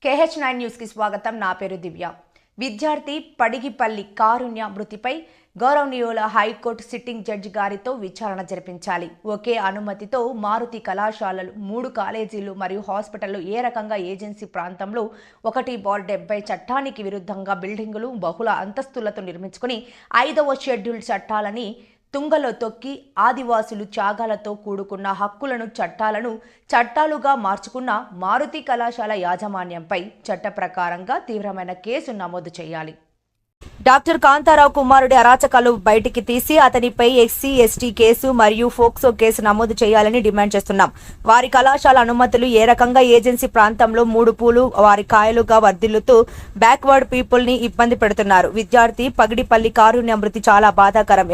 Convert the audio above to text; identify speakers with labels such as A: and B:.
A: KH9 news కి స్వాగతం. నా పేరు దివ్య. విద్యార్థి పడిగిపల్లి కారుణ్య మృతిపై గౌరవనీయుల హైకోర్టు సిట్టింగ్ జడ్జి గారితో విచారణ జరిపించాలి. ఒకే అనుమతితో మారుతి కళాశాలలు, 3 కాలేజీలు మరియు హాస్పిటళ్లు ఏ రకంగా ఏజెన్సీ ప్రాంతంలో 1/70 చట్టానికి విరుద్ధంగా బిల్డింగులు బహుళ అంతస్తులతో నిర్మించుకుని 5వ షెడ్యూల్ చట్టాలని తుంగలో తొక్కి ఆదివాసులు త్యాగాలతో కూడుకున్న హక్కులను చట్టాలుగా మార్చుకున్న మారుతి కళాశాల యాజమాన్యంపై చట్ట ప్రకారంగా తీవ్రమైన కేసు నమోదు చేయాలి. డాక్టర్ కాంతారావు కుమారుడి అరాచకాలు బయటికి తీసి అతనిపై ఎస్సీ ఎస్టీ కేసు మరియు ఫోక్సో కేసు నమోదు చేయాలని డిమాండ్ చేస్తున్నాం. వారి కళాశాల అనుమతులు ఏ రకంగా ఏజెన్సీ ప్రాంతంలో 3 పూలు వారి కాయలుగా వర్ధిల్లుతూ బ్యాక్వర్డ్ పీపుల్ ని ఇబ్బంది పెడుతున్నారు. విద్యార్థి పగిడిపల్లి కారుణ్య మృతి చాలా బాధాకరం.